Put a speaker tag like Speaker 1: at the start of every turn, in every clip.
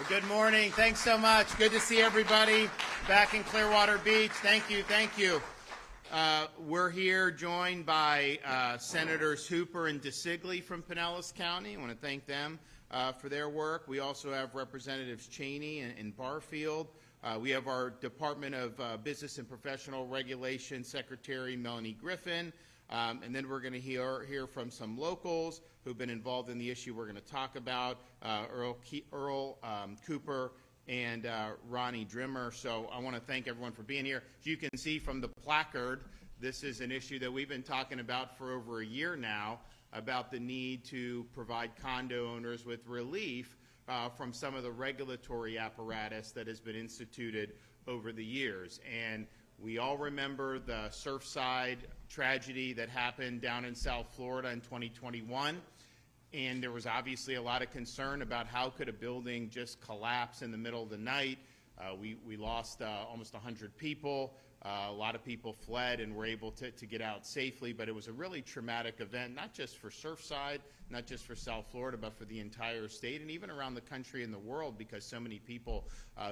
Speaker 1: Good morning. Thanks so much. Good to see everybody back in Clearwater Beach. Thank you. Thank you. We're here joined by Senators Hooper and DeSantis from Pinellas County. I want to thank them for their work. We also have Representatives Cheney and Barfield. We have our Department of Business and Professional Regulation Secretary Melanie Griffin. And then we're going to hear from some locals who've been involved in the issue we're going to talk about, Earl Cooper and Ronnie Drimmer. So I want to thank everyone for being here. As you can see from the placard, this is an issue that we've been talking about for over a year now, about the need to provide condo owners with relief from some of the regulatory apparatus that has been instituted over the years. And we all remember the Surfside tragedy that happened down in South Florida in 2021. And there was obviously a lot of concern about how could a building just collapse in the middle of the night. We lost almost 100 people. A lot of people fled and were able to get out safely. But it was a really traumatic event, not just for Surfside, not just for South Florida, but for the entire state and even around the country and the world, because so many people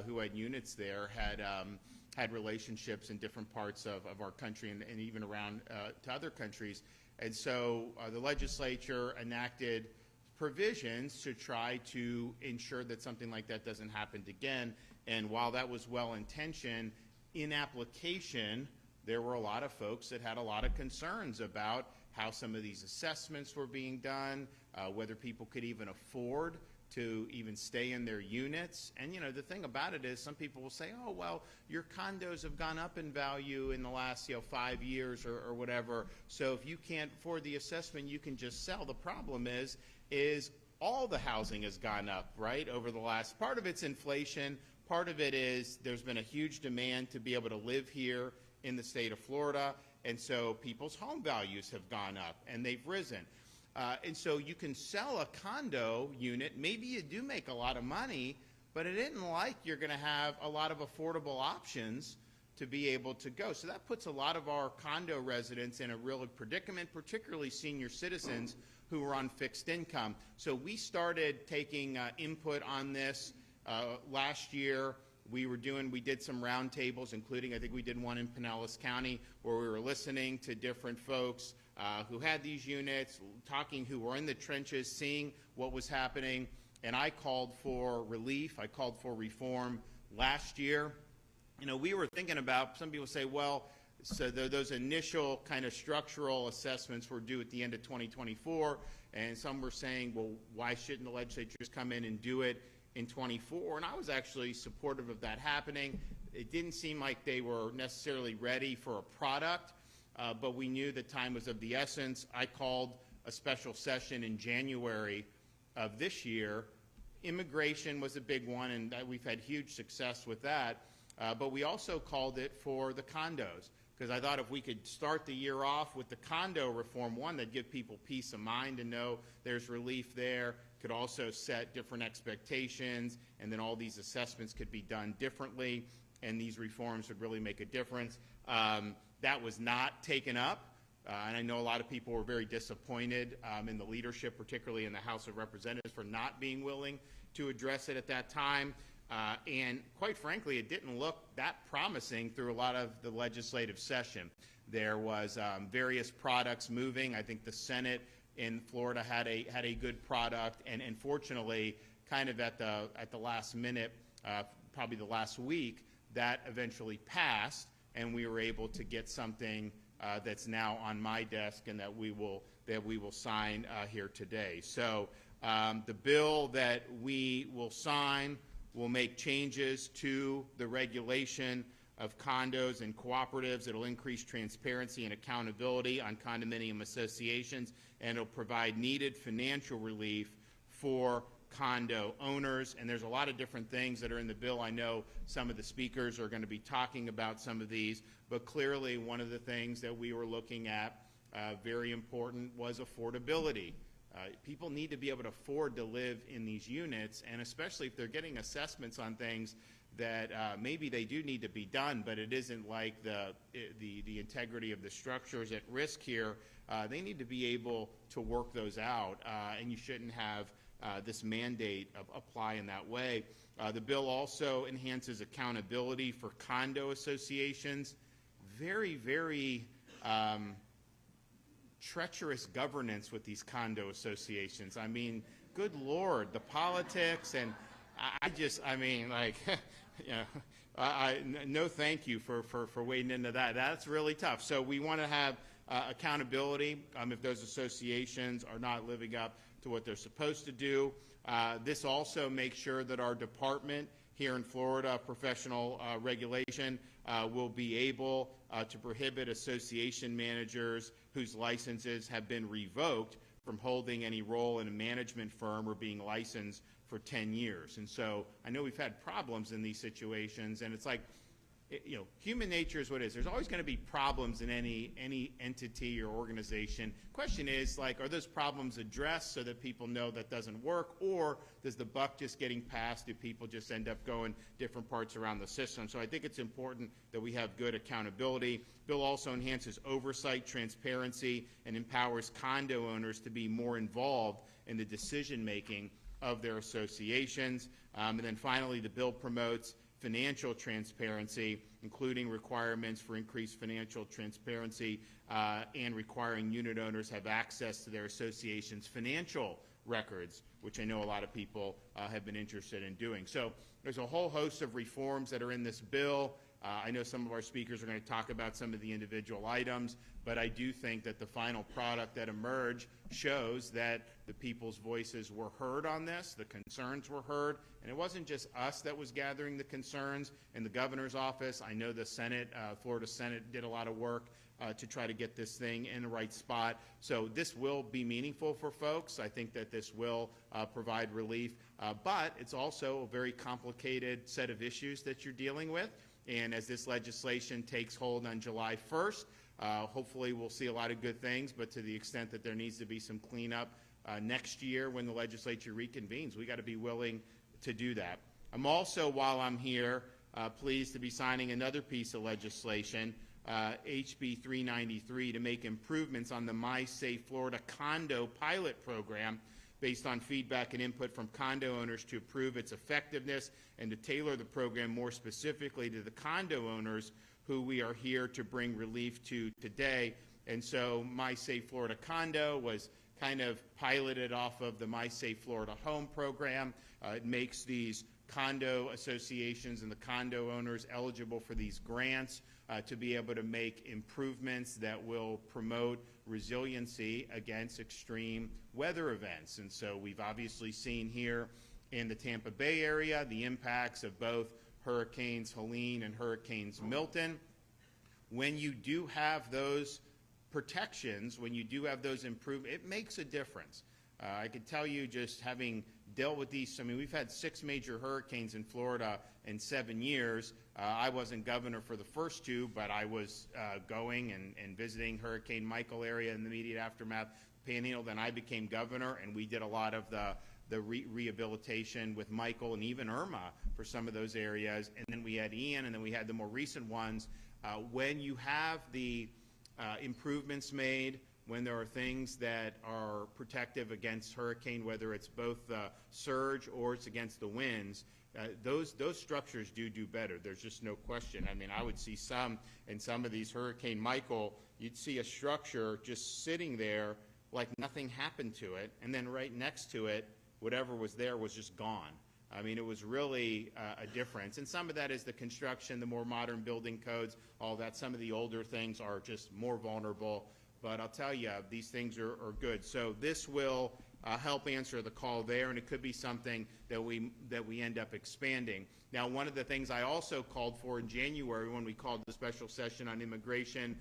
Speaker 1: who had units there had relationships in different parts of our country and even around to other countries. And so the legislature enacted provisions to try to ensure that something like that doesn't happen again. And while that was well-intentioned, in application, there were a lot of folks that had a lot of concerns about how some of these assessments were being done, whether people could even afford to even stay in their units. And, you know, the thing about it is some people will say, oh, well, your condos have gone up in value in the last, 5 years or whatever. So if you can't afford the assessment, you can just sell. The problem is all the housing has gone up, right, over the last. Part of it's inflation. Part of it is there's been a huge demand to be able to live here in the state of Florida. And so people's home values have gone up and they've risen. And so you can sell a condo unit, maybe you do make a lot of money, but it isn't like you're going to have a lot of affordable options to be able to go. So that puts a lot of our condo residents in a real predicament, particularly senior citizens who are on fixed income. So we started taking input on this last year. We did some roundtables, including I think we did one in Pinellas County, where we were listening to different folks who had these units, who were in the trenches, seeing what was happening. And I called for relief. I called for reform last year. You know, we were thinking about, some people say, well, so those initial kind of structural assessments were due at the end of 2024. And some were saying, well, why shouldn't the legislature just come in and do it in 24? And I was actually supportive of that happening. It didn't seem like they were necessarily ready for a product. But we knew that time was of the essence. I called a special session in January of this year. Immigration was a big one, and we've had huge success with that. But we also called it for the condos, because I thought if we could start the year off with the condo reform, one, that'd give people peace of mind to know there's relief there, could also set different expectations, and then all these assessments could be done differently, and these reforms would really make a difference. That was not taken up, and I know a lot of people were very disappointed in the leadership, particularly in the House of Representatives, for not being willing to address it at that time. And quite frankly, it didn't look that promising through a lot of the legislative session. There was various products moving. I think the Senate in Florida had a good product, and fortunately, kind of at the last minute, probably the last week, that eventually passed. And we were able to get something that's now on my desk and that we will sign here today. So the bill that we will sign will make changes to the regulation of condos and cooperatives. It'll increase transparency and accountability on condominium associations, and it'll provide needed financial relief for condo owners. And there's a lot of different things that are in the bill. I know some of the speakers are going to be talking about some of these, but clearly one of the things that we were looking at, very important, was affordability. People need to be able to afford to live in these units, and especially if they're getting assessments on things that maybe they do need to be done, but it isn't like the integrity of the structure is at risk here. They need to be able to work those out, and you shouldn't have this mandate apply in that way. The bill also enhances accountability for condo associations. Very, very treacherous governance with these condo associations. I mean, good Lord, the politics, and I mean, like, you know, no thank you for wading into that. That's really tough. So we want to have accountability if those associations are not living up to what they're supposed to do. This also makes sure that our department here in Florida, professional regulation, will be able to prohibit association managers whose licenses have been revoked from holding any role in a management firm or being licensed for 10 years. And so I know we've had problems in these situations, and it's like, you know, human nature is what it is. There's always going to be problems in any entity or organization. Question is, like, are those problems addressed so that people know that doesn't work, or does the buck just getting passed? Do people just end up going different parts around the system? So I think it's important that we have good accountability. Bill also enhances oversight, transparency, and empowers condo owners to be more involved in the decision-making of their associations. And then finally, the bill promotes financial transparency, including requirements for increased financial transparency and requiring unit owners have access to their association's financial records, which I know a lot of people have been interested in doing. So there's a whole host of reforms that are in this bill. I know some of our speakers are going to talk about some of the individual items, but I do think that the final product that emerged shows that the people's voices were heard on this, the concerns were heard, and it wasn't just us that was gathering the concerns in the governor's office. I know the Senate, Florida Senate, did a lot of work to try to get this thing in the right spot. So this will be meaningful for folks. I think that this will provide relief, but it's also a very complicated set of issues that you're dealing with. And as this legislation takes hold on July 1st, hopefully we'll see a lot of good things, but to the extent that there needs to be some cleanup next year when the legislature reconvenes, we got to be willing to do that. I'm also, while I'm here, pleased to be signing another piece of legislation, HB 393, to make improvements on the My Safe Florida Condo pilot program based on feedback and input from condo owners to improve its effectiveness and to tailor the program more specifically to the condo owners who we are here to bring relief to today. And so My Safe Florida Condo was kind of piloted off of the My Safe Florida Home program. It makes these condo associations and the condo owners eligible for these grants to be able to make improvements that will promote resiliency against extreme weather events. And so we've obviously seen here in the Tampa Bay area the impacts of both Hurricanes Helene and Hurricanes Milton. When you do have those protections, when you do have those improvements, it makes a difference. I can tell you, just having dealt with these, I mean, we've had 6 major hurricanes in Florida in 7 years. I wasn't governor for the first 2, but I was going and visiting Hurricane Michael area in the immediate aftermath, Panhandle. Then I became governor, and we did a lot of the rehabilitation with Michael and even Irma for some of those areas. And then we had Ian, and then we had the more recent ones. When you have the improvements made, when there are things that are protective against hurricane, whether it's both the surge or it's against the winds, those structures do better. There's just no question. I mean, I would see in some of these Hurricane Michael, you'd see a structure just sitting there like nothing happened to it, and then right next to it, whatever was there was just gone. I mean, it was really a difference. And some of that is the construction, the more modern building codes, all that. Some of the older things are just more vulnerable. But I'll tell you, these things are good. So this will help answer the call there, and it could be something that we end up expanding. Now, one of the things I also called for in January when we called the special session on immigration,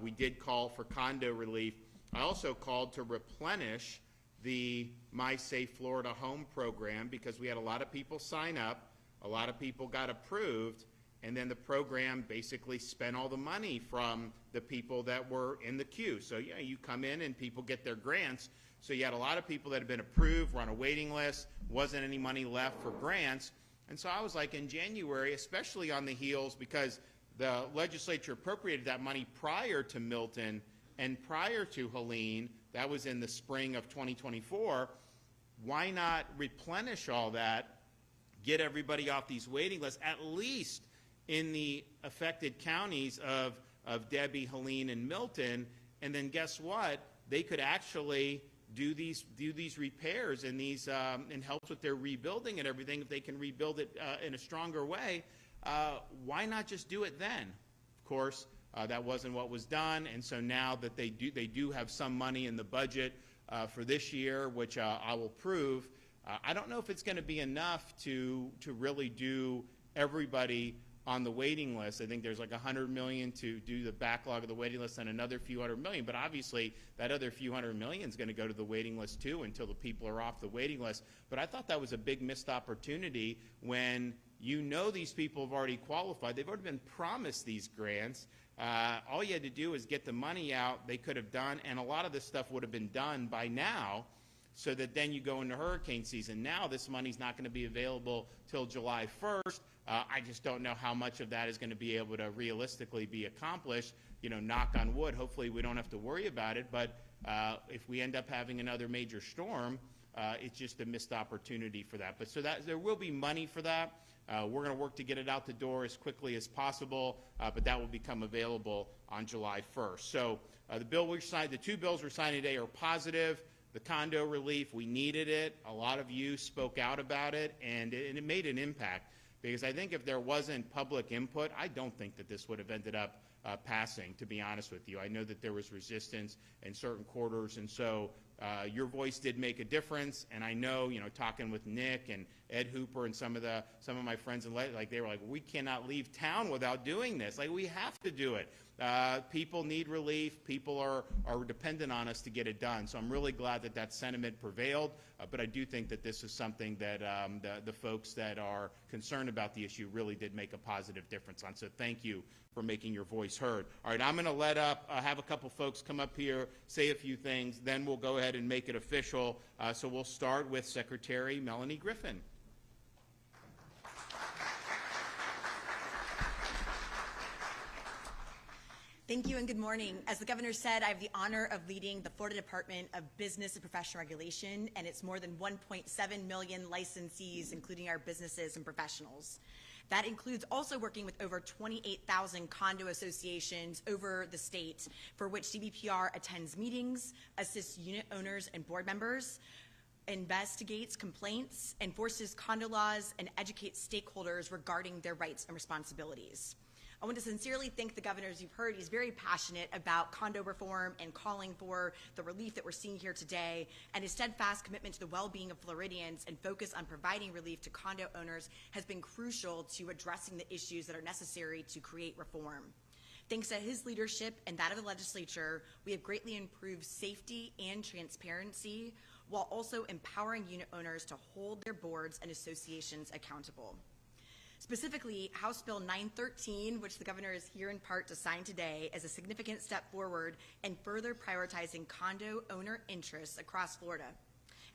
Speaker 1: we did call for condo relief. I also called to replenish the My Safe Florida Home program because we had a lot of people sign up, a lot of people got approved, and then the program basically spent all the money from the people that were in the queue. So yeah, you come in and people get their grants. So you had a lot of people that had been approved, were on a waiting list, wasn't any money left for grants. And so I was like, in January, especially on the heels, because the legislature appropriated that money prior to Milton and prior to Helene, that was in the spring of 2024, why not replenish all that get everybody off these waiting lists, at least in the affected counties of Debbie, Helene, and Milton. And then guess what? They could actually do these repairs and these and help with their rebuilding and everything. If they can rebuild it in a stronger way, why not just do it then? Of course, that wasn't what was done, and so now that they do have some money in the budget for this year, which I will prove. I don't know if it's going to be enough to really do everybody on the waiting list. I think there's like $100 million to do the backlog of the waiting list and another few $100 million, but obviously that other few $100 million is going to go to the waiting list too until the people are off the waiting list. But I thought that was a big missed opportunity when you know these people have already qualified. They've already been promised these grants. All you had to do is get the money out. They could have done, and a lot of this stuff would have been done by now, so that then you go into hurricane season. Now this money's not going to be available till July 1st. I just don't know how much of that is going to be able to realistically be accomplished. You know, knock on wood, hopefully we don't have to worry about it, but if we end up having another major storm, it's just a missed opportunity for that. But so that there will be money for that. We're going to work to get it out the door as quickly as possible, but that will become available on July 1st. So the two bills we're signing today are positive. The condo relief, we needed it. A lot of you spoke out about it, and it made an impact. Because I think if there wasn't public input, I don't think that this would have ended up passing, to be honest with you. I know that there was resistance in certain quarters, and so your voice did make a difference. And I know, you know, talking with Nick and Ed Hooper and some of my friends, like they were like, we cannot leave town without doing this. Like, we have to do it. People need relief. People are dependent on us to get it done. So I'm really glad that that sentiment prevailed. But I do think that this is something that the folks that are concerned about the issue really did make a positive difference on. So thank you for making your voice heard. All right, I'm going to have a couple folks come up here, say a few things, then we'll go ahead and make it official. So we'll start with Secretary Melanie Griffin.
Speaker 2: Thank you and good morning. As the governor said, I have the honor of leading the Florida Department of Business and Professional Regulation and its more than 1.7 million licensees, including our businesses and professionals. That includes also working with over 28,000 condo associations over the state, for which DBPR attends meetings, assists unit owners and board members, investigates complaints, enforces condo laws, and educates stakeholders regarding their rights and responsibilities. I want to sincerely thank the governor. As you've heard, he's very passionate about condo reform and calling for the relief that we're seeing here today, and his steadfast commitment to the well-being of Floridians and focus on providing relief to condo owners has been crucial to addressing the issues that are necessary to create reform. Thanks to his leadership and that of the legislature, we have greatly improved safety and transparency while also empowering unit owners to hold their boards and associations accountable. Specifically, House Bill 913, which the governor is here in part to sign today, is a significant step forward in further prioritizing condo owner interests across Florida.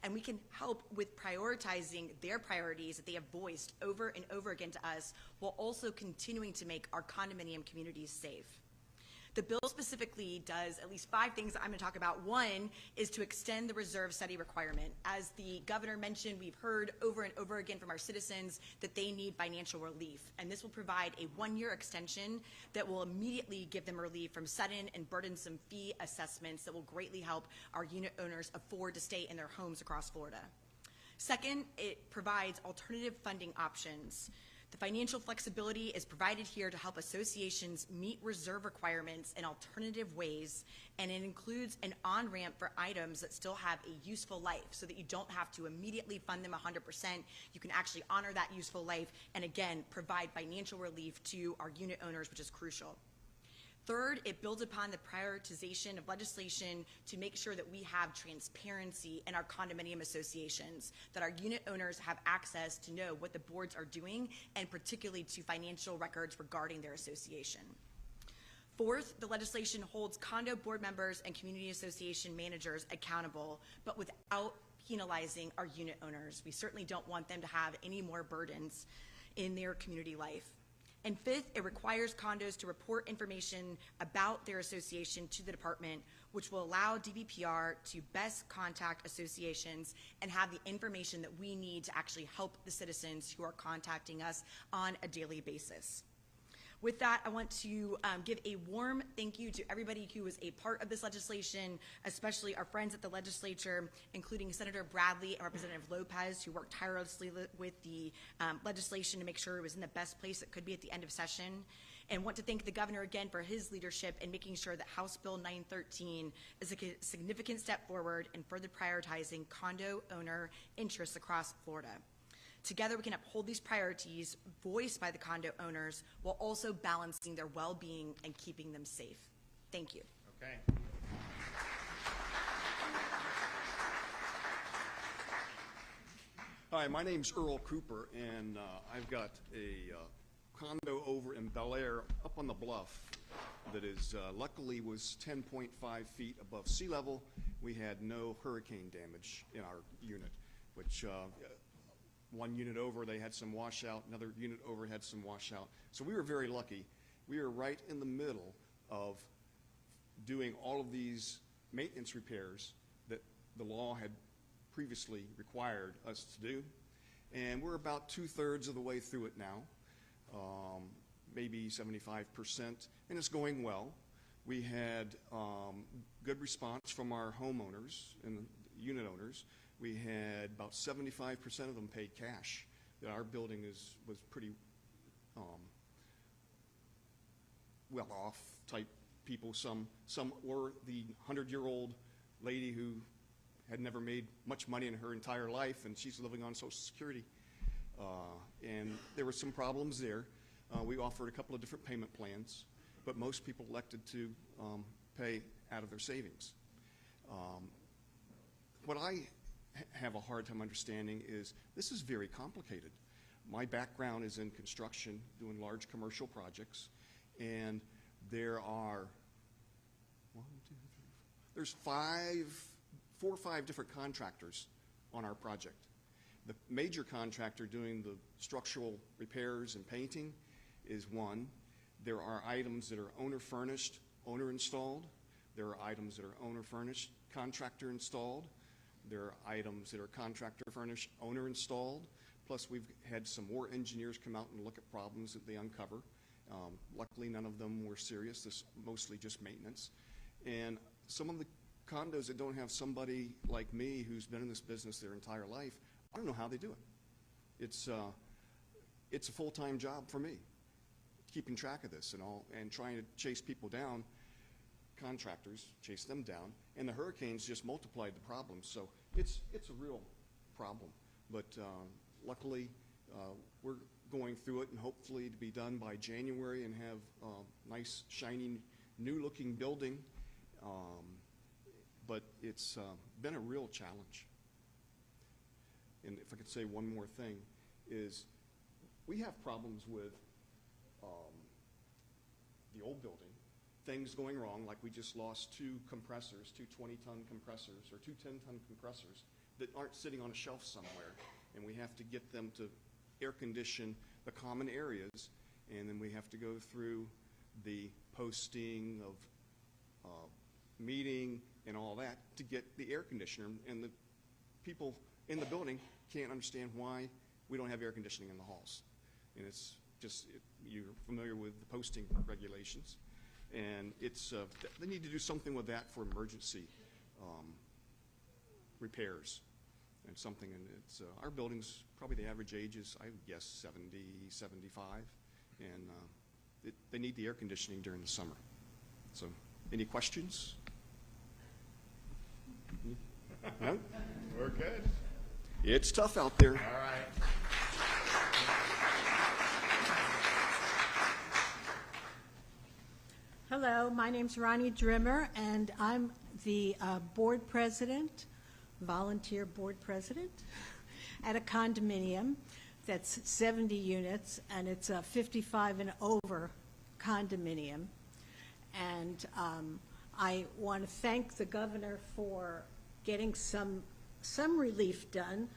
Speaker 2: And we can help with prioritizing their priorities that they have voiced over and over again to us, while also continuing to make our condominium communities safe. The bill specifically does at least 5 things that I'm going to talk about. One is to extend the reserve study requirement. As the governor mentioned, we've heard over and over again from our citizens that they need financial relief, and this will provide a 1-year extension that will immediately give them relief from sudden and burdensome fee assessments that will greatly help our unit owners afford to stay in their homes across Florida. Second, it provides alternative funding options. The financial flexibility is provided here to help associations meet reserve requirements in alternative ways, and it includes an on-ramp for items that still have a useful life so that you don't have to immediately fund them 100%. You can actually honor that useful life and, again, provide financial relief to our unit owners, which is crucial. Third, it builds upon the prioritization of legislation to make sure that we have transparency in our condominium associations, that our unit owners have access to know what the boards are doing, and particularly to financial records regarding their association. Fourth, the legislation holds condo board members and community association managers accountable, but without penalizing our unit owners. We certainly don't want them to have any more burdens in their community life. And fifth, it requires condos to report information about their association to the department, which will allow DVPR to best contact associations and have the information that we need to actually help the citizens who are contacting us on a daily basis. With that, I want to give a warm thank you to everybody who was a part of this legislation, especially our friends at the legislature, including Senator Bradley and Representative Lopez, who worked tirelessly with the legislation to make sure it was in the best place it could be at the end of session. And want to thank the governor again for his leadership in making sure that House Bill 913 is a significant step forward in further prioritizing condo owner interests across Florida. Together, we can uphold these priorities voiced by the condo owners while also balancing their well-being and keeping them safe. Thank you.
Speaker 1: Okay.
Speaker 3: Hi, my name's Earl Cooper, and I've got a condo over in Bel Air up on the bluff that is luckily was 10.5 feet above sea level. We had no hurricane damage in our unit, which one unit over, they had some washout, another unit over had some washout. So we were very lucky. We were right in the middle of doing all of these maintenance repairs that the law had previously required us to do. And we're about 2/3 of the way through it now, maybe 75%, and it's going well. We had good response from our homeowners and unit owners. We had about 75% of them paid cash. Our building was pretty well-off type people. Some were the 100-year-old lady who had never made much money in her entire life, and she's living on Social Security. And there were some problems there. We offered a couple of different payment plans, but most people elected to pay out of their savings. What I have a hard time understanding is this is very complicated. My background is in construction, doing large commercial projects, and there are there's 4 or 5 different contractors on our project. The major contractor doing the structural repairs and painting is one. There are items that are owner furnished, owner installed. There are items that are owner furnished, contractor installed. There are items that are contractor furnished, owner installed. Plus we've had some more engineers come out and look at problems that they uncover. Luckily none of them were serious. This is mostly just maintenance. And some of the condos that don't have somebody like me who's been in this business their entire life, I don't know how they do it. It's a full-time job for me, keeping track of this and trying to chase people down. Contractors chase them down, and the hurricanes just multiplied the problem. So it's a real problem. But luckily, we're going through it, and hopefully to be done by January and have a nice, shiny, new-looking building. But it's been a real challenge. And if I could say one more thing, is we have problems with the old building. Things going wrong, like we just lost 2 compressors, 2 20-ton compressors, or 2 10-ton compressors that aren't sitting on a shelf somewhere, and we have to get them to air condition the common areas, and then we have to go through the posting of meeting and all that to get the air conditioner, and the people in the building can't understand why we don't have air conditioning in the halls. And it's just, you're familiar with the posting regulations. And it's they need to do something with that for emergency repairs and something. And it's our building's probably the average age is, I would guess, 70, 75, and they need the air conditioning during the summer. So, any questions? No?
Speaker 1: We're good.
Speaker 3: It's tough out there.
Speaker 1: All right.
Speaker 4: Hello, my name's Ronnie Drimmer, and I'm the board president, volunteer board president, at a condominium that's 70 units, and it's a 55 and over condominium. And I want to thank the governor for getting some relief done,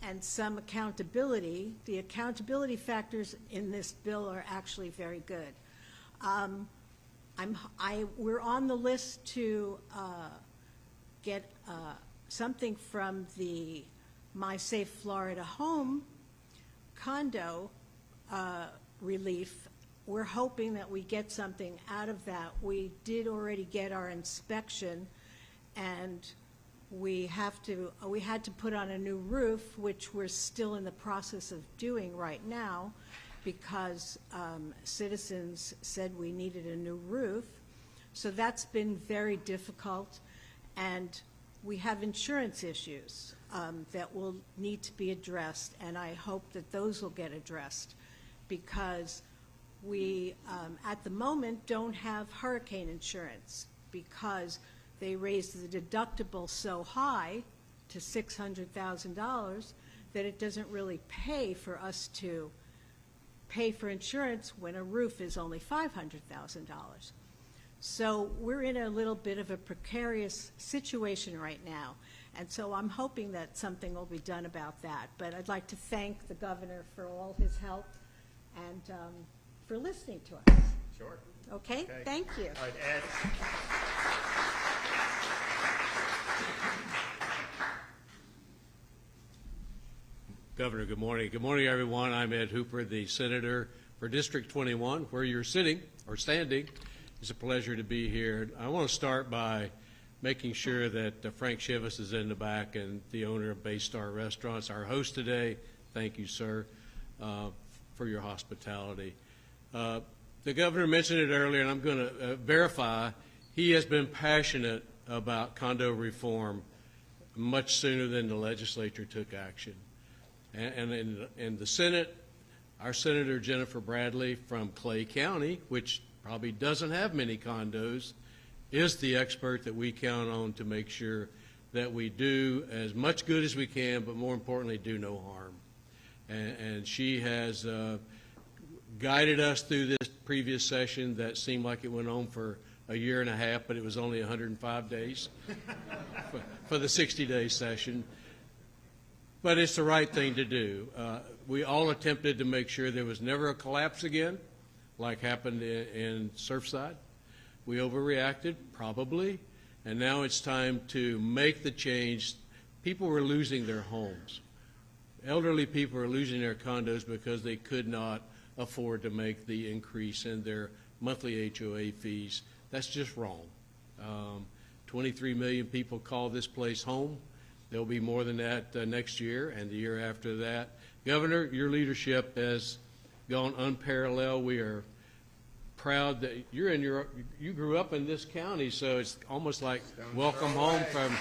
Speaker 4: and some accountability. The accountability factors in this bill are actually very good. We're on the list to get something from the My Safe Florida Home condo relief. We're hoping that we get something out of that. We did already get our inspection, and we had to put on a new roof, which we're still in the process of doing right now, because citizens said we needed a new roof. So that's been very difficult, and we have insurance issues that will need to be addressed, and I hope that those will get addressed, because we, at the moment, don't have hurricane insurance, because they raised the deductible so high to $600,000 that it doesn't really pay for us to pay for insurance when a roof is only $500,000. So we're in a little bit of a precarious situation right now, and so I'm hoping that something will be done about that. But I'd like to thank the governor for all his help and for listening to us.
Speaker 1: Sure.
Speaker 4: Okay? Thank you.
Speaker 1: All right, Ed.
Speaker 5: Governor, good morning. Good morning, everyone. I'm Ed Hooper, the Senator for District 21, where you're sitting or standing. It's a pleasure to be here. I want to start by making sure that Frank Shivas is in the back, and the owner of Baystar Restaurants, our host today. Thank you, sir, for your hospitality. The governor mentioned it earlier, and I'm going to verify. He has been passionate about condo reform much sooner than the legislature took action. And in the Senate, our Senator Jennifer Bradley from Clay County, which probably doesn't have many condos, is the expert that we count on to make sure that we do as much good as we can, but more importantly, do no harm. And she has guided us through this previous session that seemed like it went on for a year and a half, but it was only 105 days for the 60-day session. But it's the right thing to do. We all attempted to make sure there was never a collapse again, like happened in Surfside. We overreacted, probably, and now it's time to make the change. People were losing their homes. Elderly people are losing their condos because they could not afford to make the increase in their monthly HOA fees. That's just wrong. 23 million people call this place home. There'll be more than that next year and the year after that. Governor, your leadership has gone unparalleled. We are proud that you grew up in this county, so it's almost like welcome home from.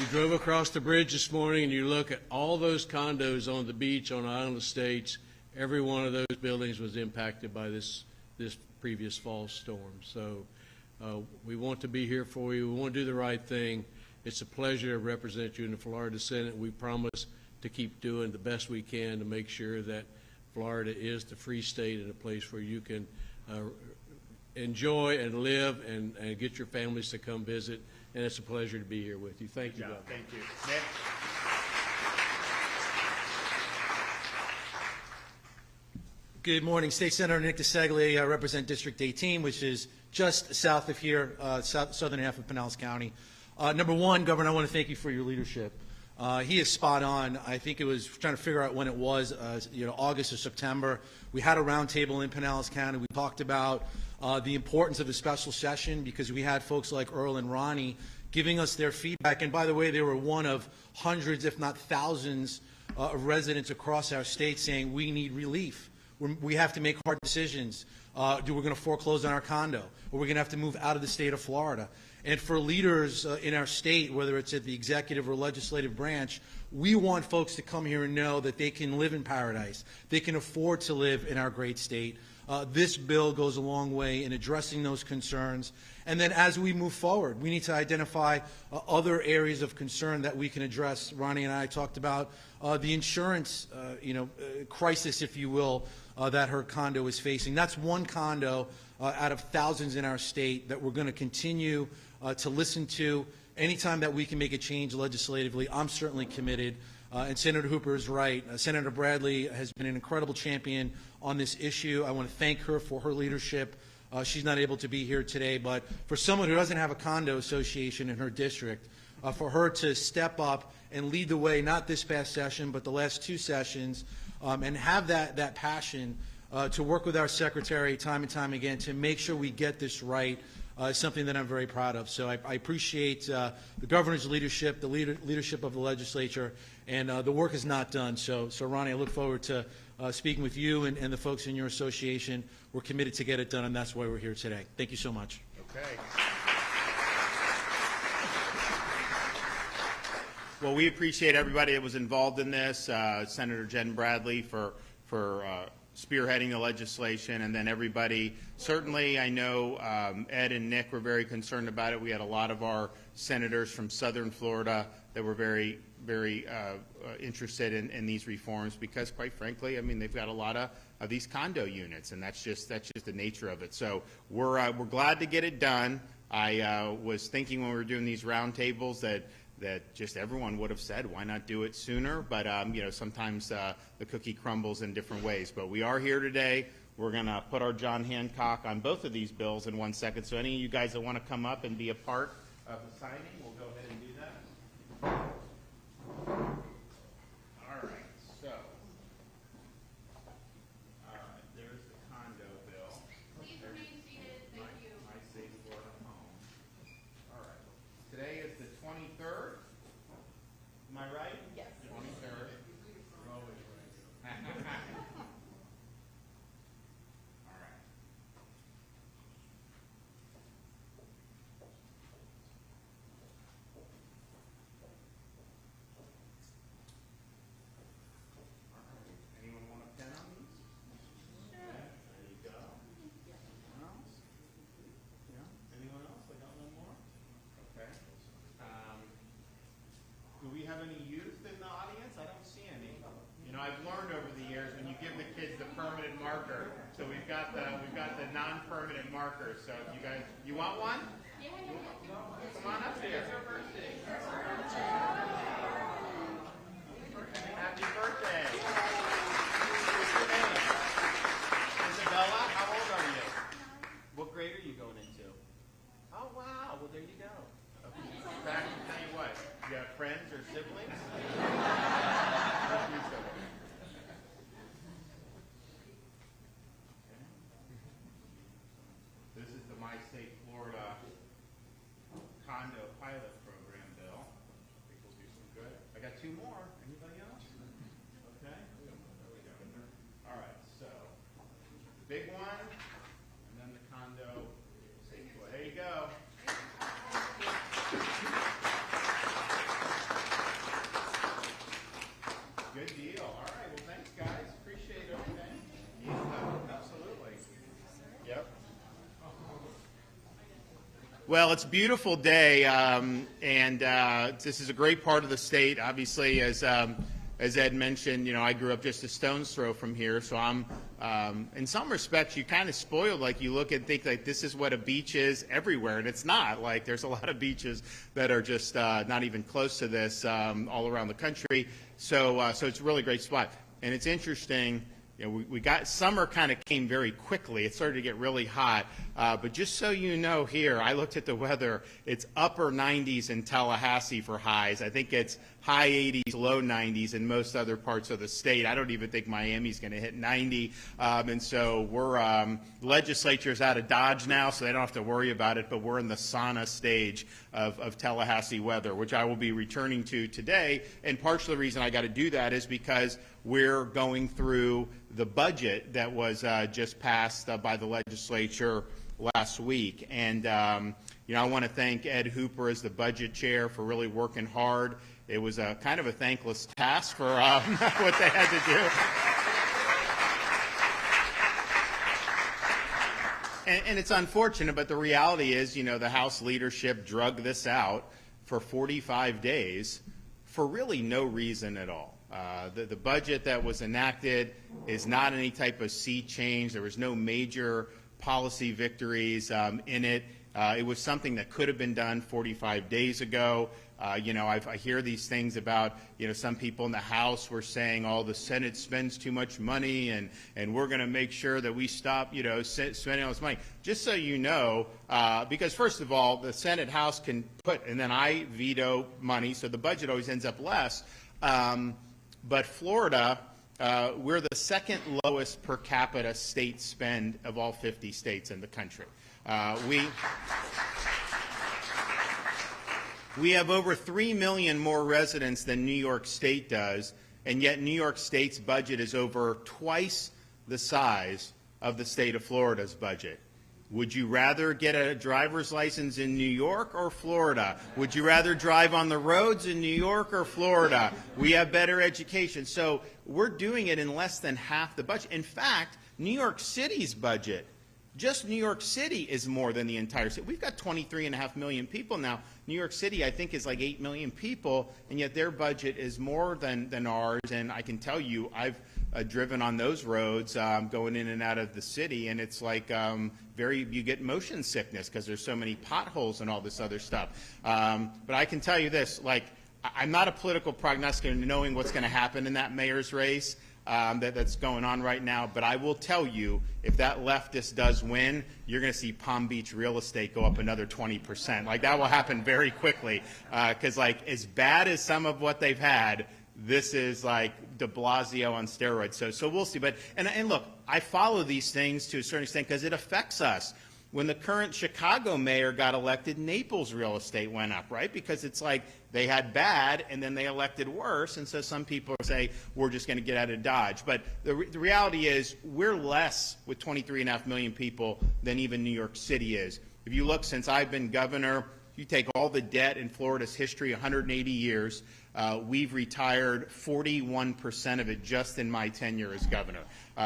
Speaker 5: You drove across the bridge this morning and you look at all those condos on the beach on Island Estates. Every one of those buildings was impacted by this previous fall storm. So we want to be here for you. We want to do the right thing. It's a pleasure to represent you in the Florida Senate. We promise to keep doing the best we can to make sure that Florida is the free state and a place where you can enjoy and live and get your families to come visit. And it's a pleasure to be here with you. Thank you, Governor.
Speaker 1: Thank you. Nick?
Speaker 6: Good morning. State Senator Nick DeSantis. I represent District 18, which is just south of here, southern half of Pinellas County. Number one, Governor, I want to thank you for your leadership. He is spot on. I think it was trying to figure out when it was, August or September. We had a roundtable in Pinellas County. We talked about the importance of a special session because we had folks like Earl and Ronnie giving us their feedback. And by the way, they were one of hundreds, if not thousands, of residents across our state saying we need relief. We have to make hard decisions. We're going to foreclose on our condo, or we're going to have to move out of the state of Florida. And for leaders in our state, whether it's at the executive or legislative branch, we want folks to come here and know that they can live in paradise. They can afford to live in our great state. This bill goes a long way in addressing those concerns. And then as we move forward, we need to identify other areas of concern that we can address. Ronnie and I talked about the insurance crisis, if you will, that her condo is facing. That's one condo out of thousands in our state that we're going to continue to listen to, anytime that we can make a change legislatively, I'm certainly committed. And Senator Hooper is right. Senator Bradley has been an incredible champion on this issue. I want to thank her for her leadership. She's not able to be here today, but for someone who doesn't have a condo association in her district, for her to step up and lead the way, not this past session, but the last 2 sessions, and have that passion to work with our secretary time and time again to make sure we get this right, is something that I'm very proud of. So I appreciate the governor's leadership, the leadership of the legislature, and the work is not done. So Ronnie, I look forward to speaking with you and the folks in your association. We're committed to get it done, and that's why we're here today. Thank you so much.
Speaker 1: Okay. Well, we appreciate everybody that was involved in this, Senator Jen Bradley for spearheading the legislation, and then everybody. Certainly, I know Ed and Nick were very concerned about it. We had a lot of our senators from southern Florida that were very interested in these reforms because, quite frankly, I mean, they've got a lot of these condo units, and that's just the nature of it. So we're glad to get it done. I was thinking when we were doing these roundtables that just everyone would have said, why not do it sooner? But, you know, sometimes the cookie crumbles in different ways. But we are here today. We're going to put our John Hancock on both of these bills in 1 second. So any of you guys that want to come up and be a part of the signing, we'll go ahead and do that. All right. So, there's the condo bill.
Speaker 7: Please remain seated. Thank you.
Speaker 1: My safe Florida home. All right. Today is the 23rd. Am I right?
Speaker 2: Yes.
Speaker 1: 23rd. You're always right. All right. Anyone want a pen on these? Sure. There you go. Anyone else? Yeah. Anyone else? I got one more. Okay. Do we have any youth in the audience? I don't see any. You know, I've learned over the years when you give the kids the permanent marker. So we've got the non-permanent markers. So if you guys, you want one? Yeah. Come on up here. Happy birthday. What's your name? Isabella, how old are you? What grade are you going into? Oh, wow. Well, there you go. Back to tell you what. You have friends or siblings? This is the My State Florida Condo Pilot Program bill. I think we'll do some good. I got 2 more. Anybody else? Okay. There we go. All right. So, the big one, and then the condo. There you go. Good deal. All right. Well, thanks, guys. Appreciate everything. Yeah, absolutely. Yep. Well, it's a beautiful day, and this is a great part of the state. Obviously, as Ed mentioned, you know, I grew up just a stone's throw from here, so I'm, in some respects, you kind of spoiled. Like, you look and think, like, this is what a beach is everywhere, and it's not. Like, there's a lot of beaches that are just not even close to this all around the country. So it's a really great spot. And it's interesting, you know, we got, summer kind of came very quickly. It started to get really hot. But just so you know here, I looked at the weather. It's upper 90s in Tallahassee for highs. I think it's high 80s, low 90s in most other parts of the state. I don't even think Miami's going to hit 90. And so we're, the legislature's out of Dodge now, so they don't have to worry about it. But we're in the sauna stage of Tallahassee weather, which I will be returning to today. And partially the reason I got to do that is because we're going through the budget that was just passed by the legislature last week. And, you know, I want to thank Ed Hooper as the budget chair for really working hard. It was a kind of a thankless task for what they had to do. And it's unfortunate, but the reality is, you know, the House leadership drug this out for 45 days for really no reason at all. The budget that was enacted is not any type of sea change. There was no major policy victories in it. It was something that could have been done 45 days ago. I hear these things about, some people in the House were saying, oh, the Senate spends too much money and we're going to make sure that we stop, spending all this money. Just so you know, because first of all, the Senate House can put, and then I veto money, so the budget always ends up less. But Florida, we're the second lowest per capita state spend of all 50 states in the country. We have over 3 million more residents than New York State does, and yet New York State's budget is over twice the size of the state of Florida's budget. Would you rather get a driver's license in New York or Florida? Would you rather drive on the roads in New York or Florida? We have better education. So we're doing it in less than half the budget. In fact, New York City's budget, just New York City, is more than the entire city. We've got 23.5 million people now. New York City, I think, is like 8 million people, and yet their budget is more than ours. And I can tell you, I've driven on those roads going in and out of the city, and it's like you get motion sickness because there's so many potholes and all this other stuff. But I can tell you this, I'm not a political prognosticator knowing what's going to happen in that mayor's race. That's going on right now, but I will tell you, if that leftist does win, you're going to see Palm Beach real estate go up another 20%. That will happen very quickly, because as bad as some of what they've had, this is like de Blasio on steroids. So we'll see. But and look, I follow these things to a certain extent because it affects us. When the current Chicago mayor got elected, Naples real estate went up, right? Because it's like they had bad and then they elected worse, and so some people say we're just going to get out of Dodge. But the reality is we're less with 23.5 million people than even New York City is. If you look, since I've been governor, you take all the debt in Florida's history, 180 years, we've retired 41% of it just in my tenure as governor.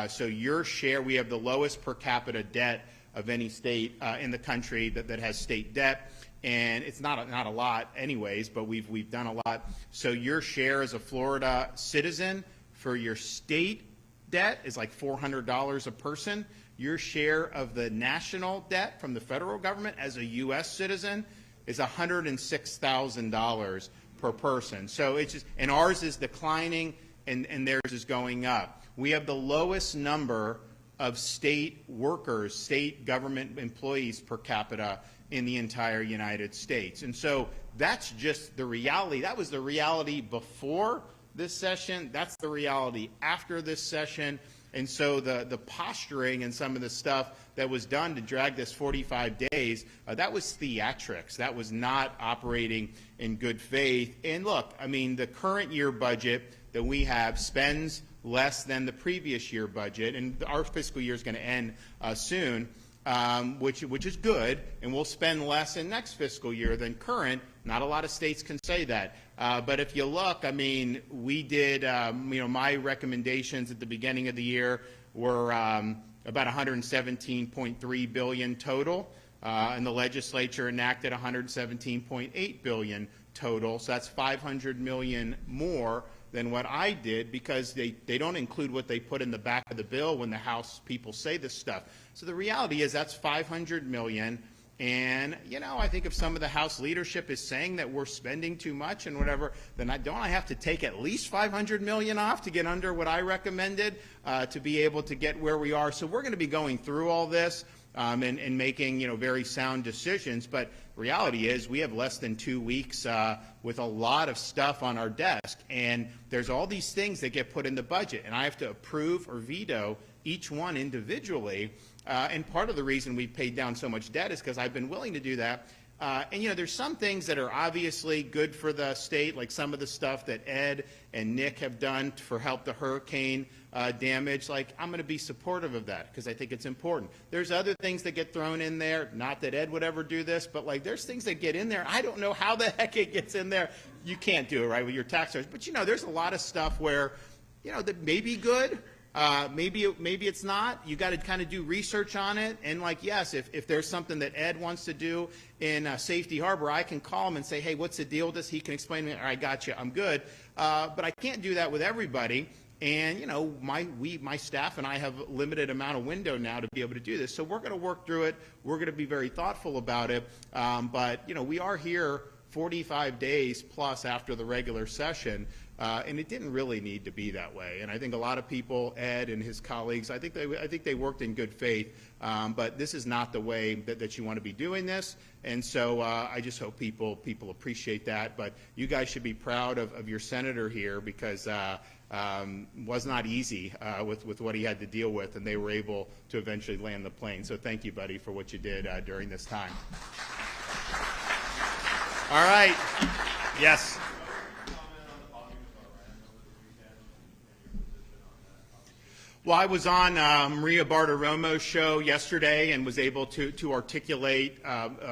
Speaker 1: So your share, we have the lowest per capita debt of any state in the country that has state debt, and it's not a lot anyways, but we've done a lot. So your share as a Florida citizen for your state debt is like $400 a person. Your share of the national debt from the federal government as a U.S. citizen is $106,000 per person. So it's just, and ours is declining and theirs is going up. We have the lowest number of state workers, state government employees per capita in the entire United States. And so that's just the reality. That was the reality before this session. That's the reality after this session. And so the posturing and some of the stuff that was done to drag this 45 days, that was theatrics. That was not operating in good faith. And look, I mean, the current year budget that we have spends less than the previous year budget, and our fiscal year is going to end soon, which is good, and we'll spend less in next fiscal year than current. Not a lot of states can say that. But if you look, I mean, we did, my recommendations at the beginning of the year were about $117.3 billion total, and the legislature enacted $117.8 billion total. So that's $500 million more than what I did, because they don't include what they put in the back of the bill when the House people say this stuff. So the reality is that's $500 million. And, I think if some of the House leadership is saying that we're spending too much and whatever, then don't I have to take at least $500 million off to get under what I recommended to be able to get where we are? So we're going to be going through all this and making, very sound decisions. But reality is we have less than 2 weeks with a lot of stuff on our desk. And there's all these things that get put in the budget, and I have to approve or veto each one individually. And part of the reason we've paid down so much debt is because I've been willing to do that. And there's some things that are obviously good for the state, like some of the stuff that Ed and Nick have done for help the hurricane damage. Like, I'm going to be supportive of that because I think it's important. There's other things that get thrown in there. Not that Ed would ever do this, but there's things that get in there. I don't know how the heck it gets in there. You can't do it, right, with your tax dollars. But there's a lot of stuff where that may be good. Maybe it's not. You got to kind of do research on it. And yes, if there's something that Ed wants to do in Safety Harbor, I can call him and say, hey, what's the deal with this? He can explain to me, all right, got you, I'm good. But I can't do that with everybody. And, my staff and I have a limited amount of window now to be able to do this. So we're going to work through it. We're going to be very thoughtful about it. But we are here 45 days plus after the regular session. And it didn't really need to be that way. And I think a lot of people, Ed and his colleagues, I think they worked in good faith. But this is not the way that you want to be doing this. And so I just hope people appreciate that. But you guys should be proud of your senator here, because was not easy with what he had to deal with, and they were able to eventually land the plane. So thank you, buddy, for what you did during this time. All right. Yes. Well, I was on Maria Bartiromo's show yesterday and was able to articulate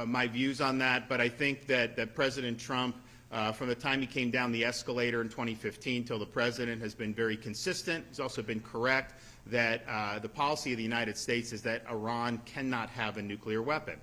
Speaker 1: my views on that. But I think that President Trump, from the time he came down the escalator in 2015 till the president, has been very consistent. He's also been correct that the policy of the United States is that Iran cannot have a nuclear weapon.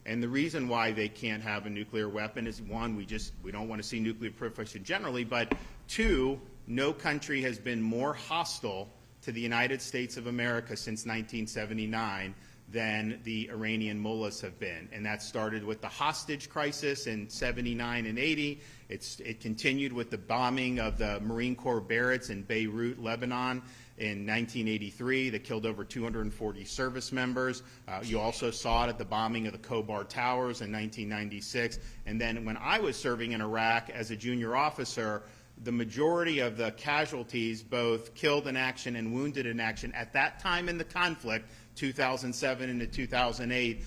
Speaker 1: And the reason why they can't have a nuclear weapon is, one, we don't want to see nuclear proliferation generally, but two, no country has been more hostile to the United States of America since 1979 than the Iranian mullahs have been. And that started with the hostage crisis in 79 and 80. It continued with the bombing of the Marine Corps barracks in Beirut, Lebanon in 1983 that killed over 240 service members. You also saw it at the bombing of the Khobar Towers in 1996. And then when I was serving in Iraq as a junior officer, the majority of the casualties, both killed in action and wounded in action at that time in the conflict, 2007 into 2008,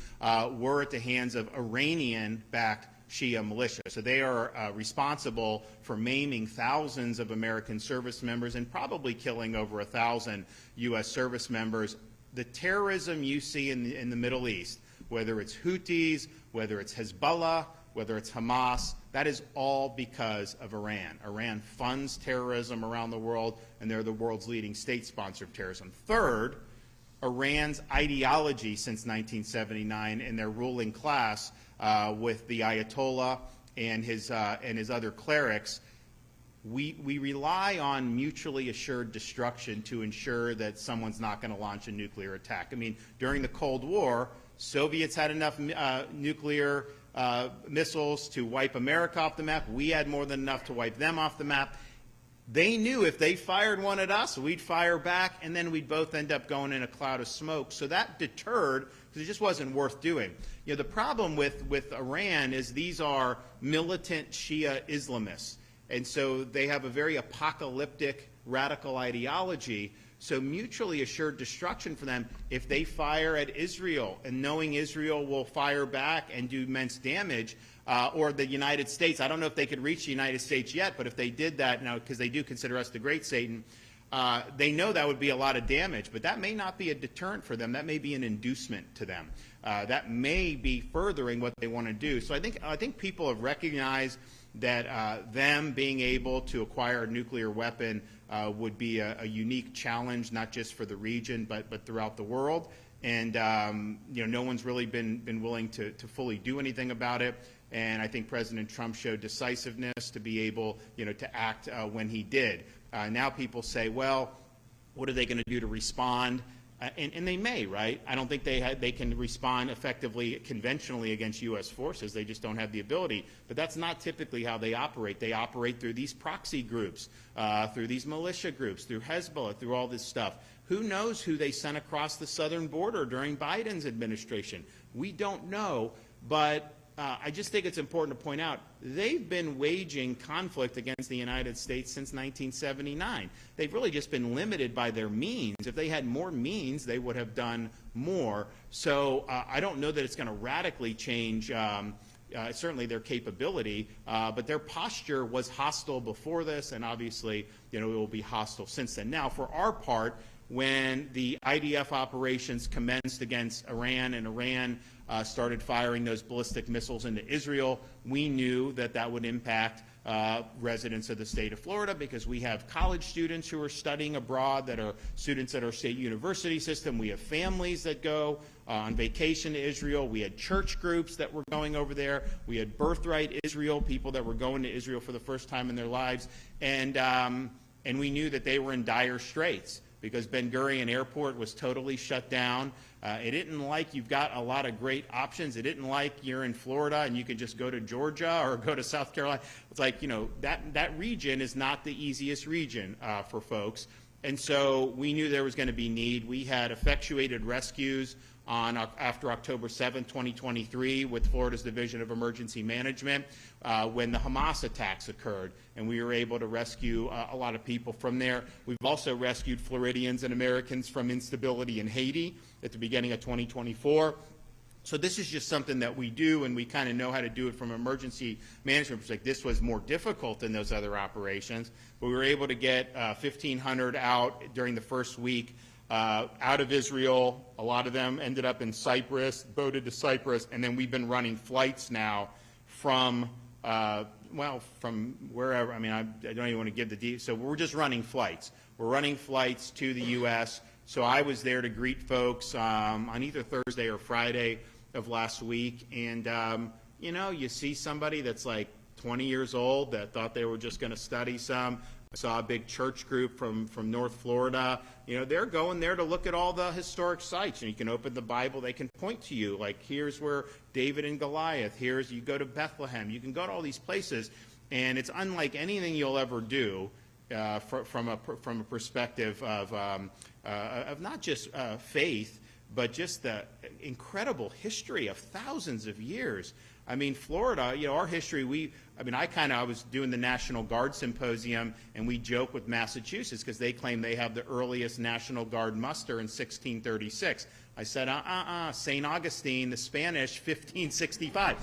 Speaker 1: were at the hands of Iranian-backed Shia militia. So they are responsible for maiming thousands of American service members and probably killing over 1,000 U.S. service members. The terrorism you see in the Middle East, whether it's Houthis, whether it's Hezbollah, whether it's Hamas, that is all because of Iran. Iran funds terrorism around the world, and they're the world's leading state sponsor of terrorism. Third, Iran's ideology since 1979 and their ruling class with the Ayatollah and his other clerics, we rely on mutually assured destruction to ensure that someone's not going to launch a nuclear attack. I mean, during the Cold War, Soviets had enough nuclear missiles to wipe America off the map. We had more than enough to wipe them off the map. They knew if they fired one at us, we'd fire back, and then we'd both end up going in a cloud of smoke. So that deterred, because it just wasn't worth doing. The problem with Iran is these are militant Shia Islamists. And so they have a very apocalyptic, radical ideology. So mutually assured destruction for them, if they fire at Israel and knowing Israel will fire back and do immense damage, or the United States, I don't know if they could reach the United States yet, but if they did that, now because they do consider us the great Satan, they know that would be a lot of damage, but that may not be a deterrent for them. That may be an inducement to them. That may be furthering what they want to do. So I think people have recognized that them being able to acquire a nuclear weapon would be a unique challenge, not just for the region, but throughout the world. And no one's really been willing to fully do anything about it. And I think President Trump showed decisiveness to be able, to act when he did. Now people say, well, what are they going to do to respond? And they may, right? I don't think they can respond effectively conventionally against U.S. forces. They just don't have the ability. But that's not typically how they operate. They operate through these proxy groups, through these militia groups, through Hezbollah, through all this stuff. Who knows who they sent across the southern border during Biden's administration? We don't know, but I just think it's important to point out they've been waging conflict against the United States since 1979. They've really just been limited by their means. If they had more means, they would have done more. So I don't know that it's going to radically change certainly their capability, but their posture was hostile before this, and obviously it will be hostile since then. Now, for our part, when the IDF operations commenced against Iran and Iran started firing those ballistic missiles into Israel, we knew that would impact residents of the state of Florida, because we have college students who are studying abroad that are students at our state university system. We have families that go on vacation to Israel. We had church groups that were going over there. We had Birthright Israel, people that were going to Israel for the first time in their lives. And and we knew that they were in dire straits because Ben Gurion Airport was totally shut down. It didn't like you've got a lot of great options. It didn't like you're in Florida and you could just go to Georgia or go to South Carolina. It's like, you know, that region is not the easiest region for folks. And so we knew there was going to be need. We had effectuated rescues after October 7, 2023, with Florida's Division of Emergency Management when the Hamas attacks occurred, and we were able to rescue a lot of people from there. We've also rescued Floridians and Americans from instability in Haiti at the beginning of 2024. So this is just something that we do, and we kind of know how to do it from an emergency management perspective. This was more difficult than those other operations, but we were able to get 1,500 out during the first week out of Israel. A lot of them ended up in Cyprus, boated to Cyprus, and then we've been running flights now from, from wherever. I mean, I don't even want to give the details. So we're just running flights. We're running flights to the U.S. So I was there to greet folks on either Thursday or Friday of last week, and you know, you see somebody that's like 20 years old that thought they were just going to study some. I saw a big church group from North Florida. You know, they're going there to look at all the historic sites, and you can open the Bible. They can point to you, like, here's where David and Goliath. Here's, you go to Bethlehem. You can go to all these places, and it's unlike anything you'll ever do from a perspective of not just faith, but just the incredible history of thousands of years. I mean, Florida, you know, our history, I was doing the National Guard Symposium, and we joke with Massachusetts because they claim they have the earliest National Guard muster in 1636. I said, St. Augustine, the Spanish, 1565.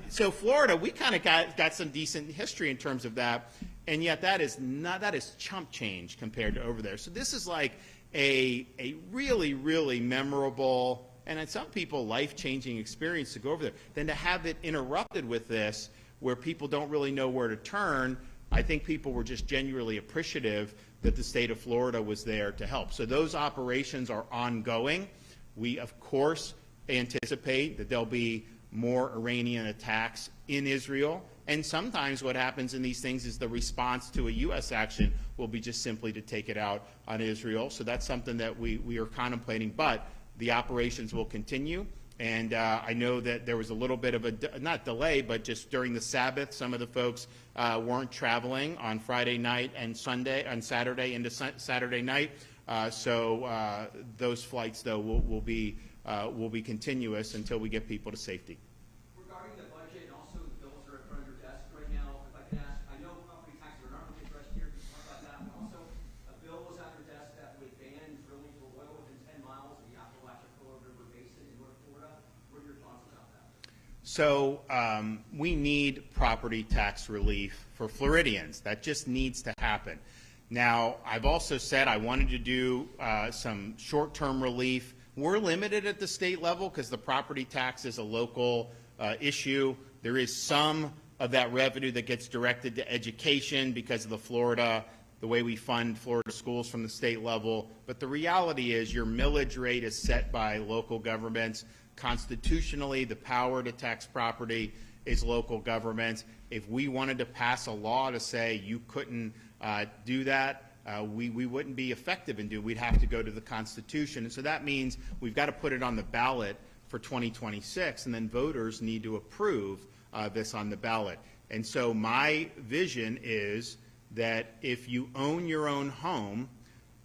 Speaker 1: So Florida, we kind of got some decent history in terms of that, and yet that is chump change compared to over there. So this is like a really, really memorable, and in some people, life-changing experience to go over there. Then to have it interrupted with this, where people don't really know where to turn, I think people were just genuinely appreciative that the state of Florida was there to help. So those operations are ongoing. We, of course, anticipate that there'll be more Iranian attacks in Israel. And sometimes what happens in these things is the response to a U.S. action will be just simply to take it out on Israel. So that's something that we are contemplating. But the operations will continue. And I know that there was a little bit of a, not delay, but just during the Sabbath, some of the folks weren't traveling on Friday night and Saturday into Saturday night. So those flights, though, will be continuous until we get people to safety.
Speaker 8: Regarding the budget and also the bills that are in front of your desk right now, if I could ask, I know property taxes are not really addressed here, you can talk about that, but also a bill was on your desk that would ban drilling for oil within 10 miles of the Appalachian River Basin in North Florida. What are your thoughts about that?
Speaker 1: So we need property tax relief for Floridians. That just needs to happen. Now, I've also said I wanted to do some short-term relief. We're limited at the state level because the property tax is a local issue. There is some of that revenue that gets directed to education because of the way we fund Florida schools from the state level. But the reality is your millage rate is set by local governments. Constitutionally, the power to tax property is local governments. If we wanted to pass a law to say you couldn't do that, we wouldn't be effective in doing. We'd have to go to the Constitution. And so that means we've got to put it on the ballot for 2026, and then voters need to approve this on the ballot. And so my vision is that if you own your own home,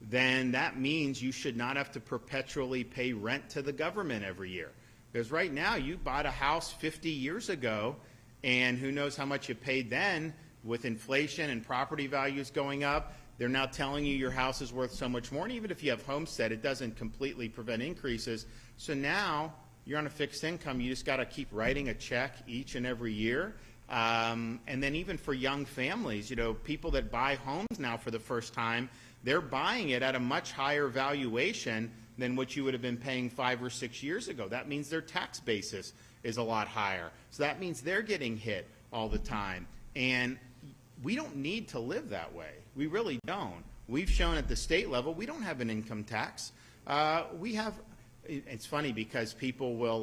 Speaker 1: then that means you should not have to perpetually pay rent to the government every year. Because right now, you bought a house 50 years ago, and who knows how much you paid then with inflation and property values going up. They're now telling you your house is worth so much more. And even if you have homestead, it doesn't completely prevent increases. So now you're on a fixed income. You just got to keep writing a check each and every year. And then even for young families, you know, people that buy homes now for the first time, they're buying it at a much higher valuation than what you would have been paying 5 or 6 years ago. That means their tax basis is a lot higher. So that means they're getting hit all the time. And we don't need to live that way. We really don't. We've shown at the state level we don't have an income tax. We have. It's funny because people will,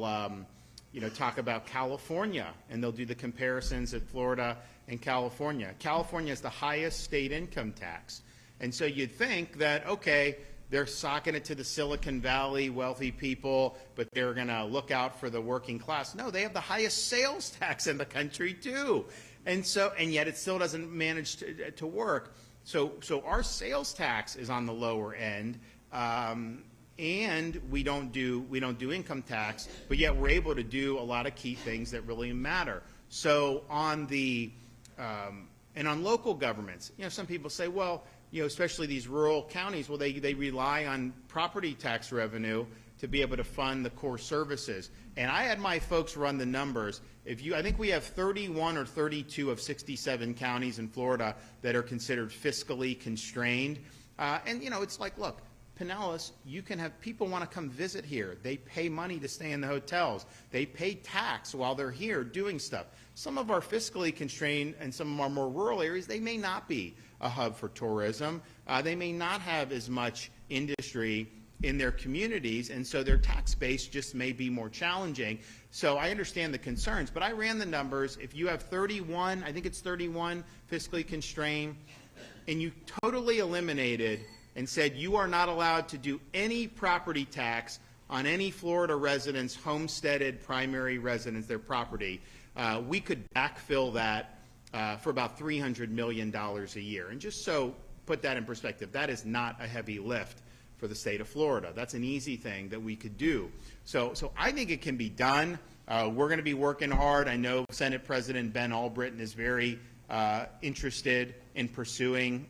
Speaker 1: talk about California, and they'll do the comparisons at Florida and California. California has the highest state income tax, And so you'd think that, okay, they're socking it to the Silicon Valley wealthy people, but they're going to look out for the working class. No, they have the highest sales tax in the country too. And yet it still doesn't manage to work. So our sales tax is on the lower end, and we don't do income tax, but yet we're able to do a lot of key things that really matter. So on and on local governments, some people say, well, especially these rural counties, well, they rely on property tax revenue to be able to fund the core services. And I had my folks run the numbers. I think we have 31 or 32 of 67 counties in Florida that are considered fiscally constrained. And it's like, look, Pinellas, you can have people want to come visit here. They pay money to stay in the hotels. They pay tax while they're here doing stuff. Some of our fiscally constrained and some of our more rural areas, they may not be a hub for tourism. They may not have as much industry in their communities, and so their tax base just may be more challenging. So I understand the concerns, but I ran the numbers. If you have 31, I think it's 31 fiscally constrained, and you totally eliminated and said you are not allowed to do any property tax on any Florida resident's homesteaded primary residence, their property, we could backfill that for about $300 million a year. And just so put that in perspective, that is not a heavy lift for the state of Florida. That's an easy thing that we could do. So I think it can be done. We're going to be working hard. I know Senate President Ben Albritton is very interested in pursuing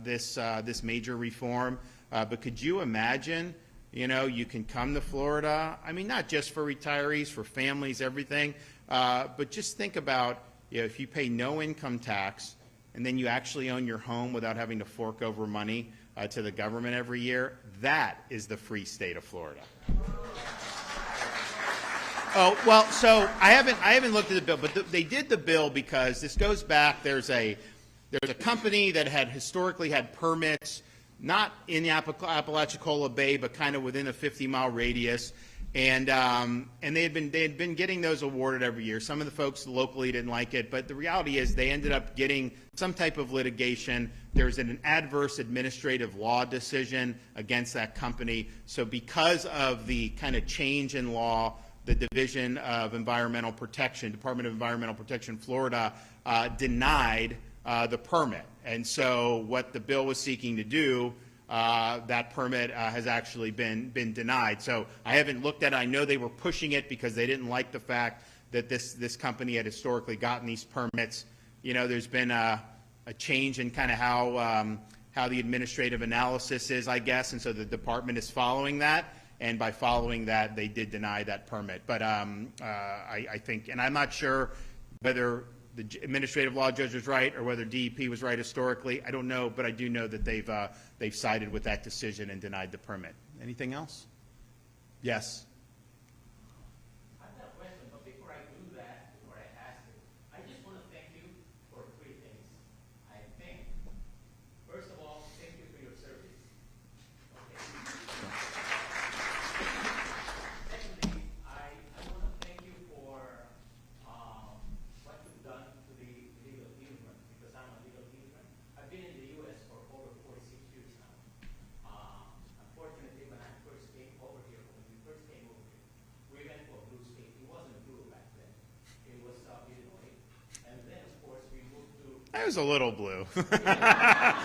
Speaker 1: this major reform. But could you imagine, you can come to Florida, I mean, not just for retirees, for families, everything, but just think about, if you pay no income tax and then you actually own your home without having to fork over money to the government every year, that is the free state of Florida. Oh, well, so I haven't looked at the bill, but they did the bill because this goes back. There's a company that had historically had permits, not in the Apalachicola Bay, but kind of within a 50-mile radius. And they had been getting those awarded every year. Some of the folks locally didn't like it, but the reality is they ended up getting some type of litigation. There's an adverse administrative law decision against that company. So because of the kind of change in law, the Division of Environmental Protection, Department of Environmental Protection, Florida, denied the permit. And so what the bill was seeking to do, that permit has actually been denied. So I haven't looked at it. I know they were pushing it because they didn't like the fact that this company had historically gotten these permits. There's been a change in kind of how the administrative analysis is, I guess, and so the department is following that. And by following that, they did deny that permit. But I think, and I'm not sure whether the administrative law judge was right or whether DEP was right historically. I don't know, but I do know that they've sided with that decision and denied the permit. Anything else? Yes.
Speaker 9: I have a question, but before I do that, before I ask it, I just want to thank you for three things. I think, first of all, thank you for your service. Okay. Secondly, I want to thank you for what you've done to the illegal immigrant, because I'm a legal immigrant. I've been in the U.S. for over 46 years now. Unfortunately, when I first came over here, we went for a blue state. It wasn't blue back then. It was Illinois. And then, of course, we moved to...
Speaker 1: That was a little blue.
Speaker 9: But that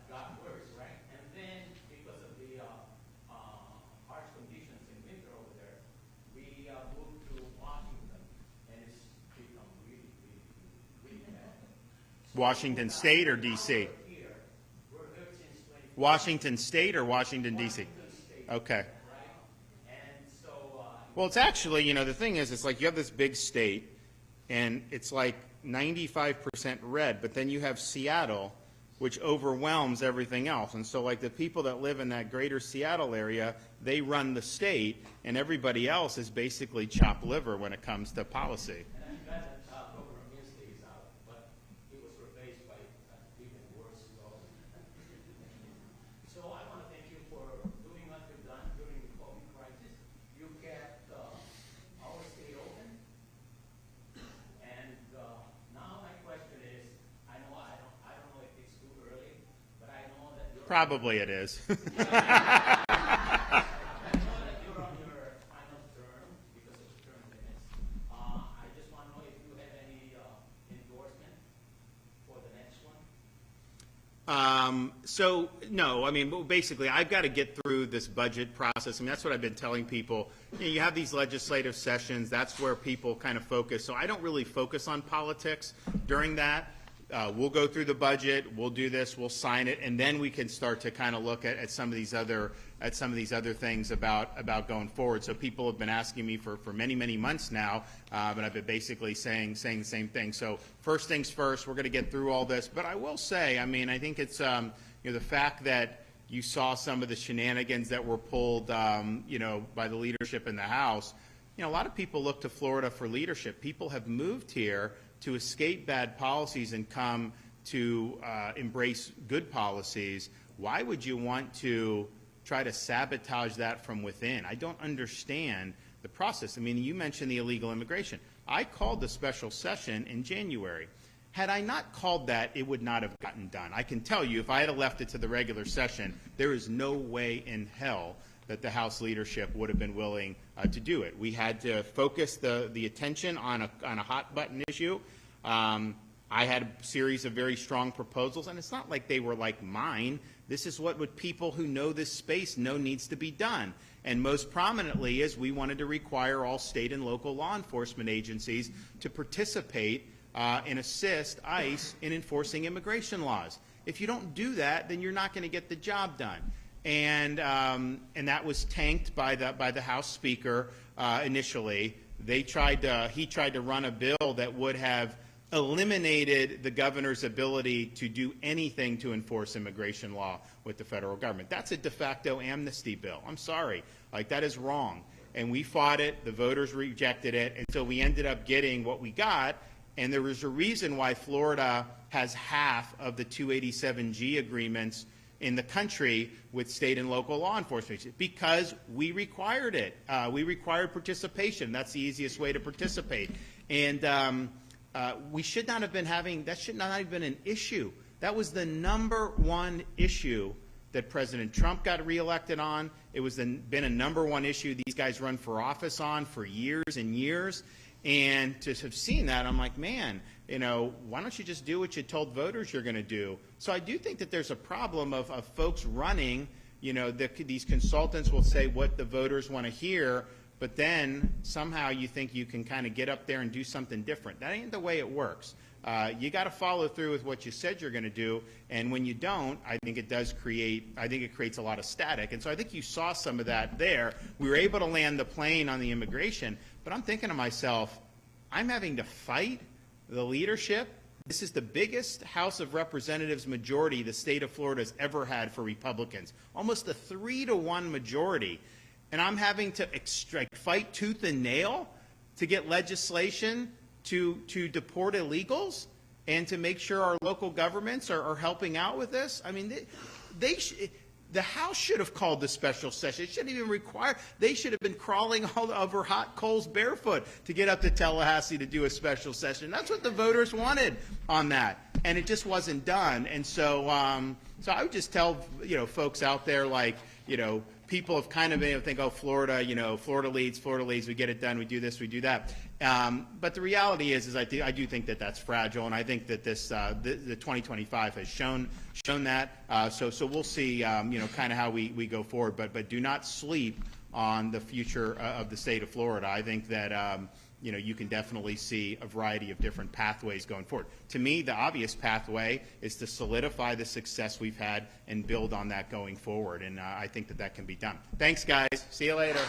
Speaker 9: got worse, right? And then, because of the harsh conditions in winter over there, we moved to Washington, and it's become really, really, really bad.
Speaker 1: Washington State or D.C.?
Speaker 9: Here, we're here since 20...
Speaker 1: Washington State or Washington, D.C.?
Speaker 9: Washington State,
Speaker 1: Okay.
Speaker 9: right? And so...
Speaker 1: Well, it's actually, the thing is, it's like you have this big state, and it's like 95% red, but then you have Seattle, which overwhelms everything else. And so, like, the people that live in that greater Seattle area, they run the state, and everybody else is basically chopped liver when it comes to policy.
Speaker 9: And I'm glad that Governor Minster is out, but he was replaced by even worse. So I want to thank you for doing what you've done during the COVID crisis. You kept our state open. And now my question is, I don't know if it's too early,
Speaker 1: Probably it is.
Speaker 9: You're on your final term because of the term limits. I just want to know if you have any endorsement for the next one.
Speaker 1: So, no, I mean, basically, I've got to get through this budget process. I mean, that's what I've been telling people. You know, you have these legislative sessions. That's where people kind of focus. So I don't really focus on politics during that. We'll go through the budget. We'll do this. We'll sign it, and then we can start to kind of look at some of these other things about going forward. So people have been asking me for many months now, and I've been basically saying the same thing. So first things first, we're going to get through all this. But I will say, I mean, I think it's the fact that you saw some of the shenanigans that were pulled by the leadership in the House. A lot of people look to Florida for leadership. People have moved here to escape bad policies and come to embrace good policies. Why would you want to try to sabotage that from within? I don't understand the process. I mean, you mentioned the illegal immigration. I called the special session in January. Had I not called that, it would not have gotten done. I can tell you, if I had left it to the regular session, there is no way in hell that the House leadership would have been willing to do it. We had to focus the attention on a hot button issue. I had a series of very strong proposals, and it's not like they were like mine. This is what people who know this space know needs to be done. And most prominently is we wanted to require all state and local law enforcement agencies to participate and assist ICE in enforcing immigration laws. If you don't do that, then you're not going to get the job done. And that was tanked by the House Speaker initially. He tried to run a bill that would have eliminated the governor's ability to do anything to enforce immigration law with the federal government. That's a de facto amnesty bill. I'm sorry. Like, that is wrong. And we fought it. The voters rejected it. And so we ended up getting what we got. And there was a reason why Florida has half of the 287G agreements in the country with state and local law enforcement, because we required it. We required participation. That's the easiest way to participate. And we should not have been having, that should not have been an issue. That was the #1 issue that President Trump got reelected on. It was been a #1 issue these guys run for office on for years and years. And to have seen that, I'm like, man, why don't you just do what you told voters you're going to do? So I do think that there's a problem of folks running, these consultants will say what the voters want to hear, but then somehow you think you can kind of get up there and do something different. That ain't the way it works. You got to follow through with what you said you're going to do, and when you don't, I think it creates a lot of static. And so I think you saw some of that there. We were able to land the plane on the immigration, but I'm thinking to myself, I'm having to fight the leadership. This is the biggest House of Representatives majority the state of Florida has ever had for Republicans, almost a 3-to-1 majority. And I'm having to fight tooth and nail to get legislation to deport illegals and to make sure our local governments are helping out with this. I mean, the House should have called the special session. It shouldn't even require. They should have been crawling all over hot coals barefoot to get up to Tallahassee to do a special session. That's what the voters wanted on that, and it just wasn't done. And so, so I would just tell folks out there, like, people have kind of been able to think, oh, Florida, Florida leads, we get it done, we do this, we do that. But the reality is I do think that that's fragile, and I think that this the 2025 has shown that. So we'll see, kind of how we go forward. But do not sleep on the future of the state of Florida. I think that you can definitely see a variety of different pathways going forward. To me, the obvious pathway is to solidify the success we've had and build on that going forward, and I think that can be done. Thanks, guys. See you later.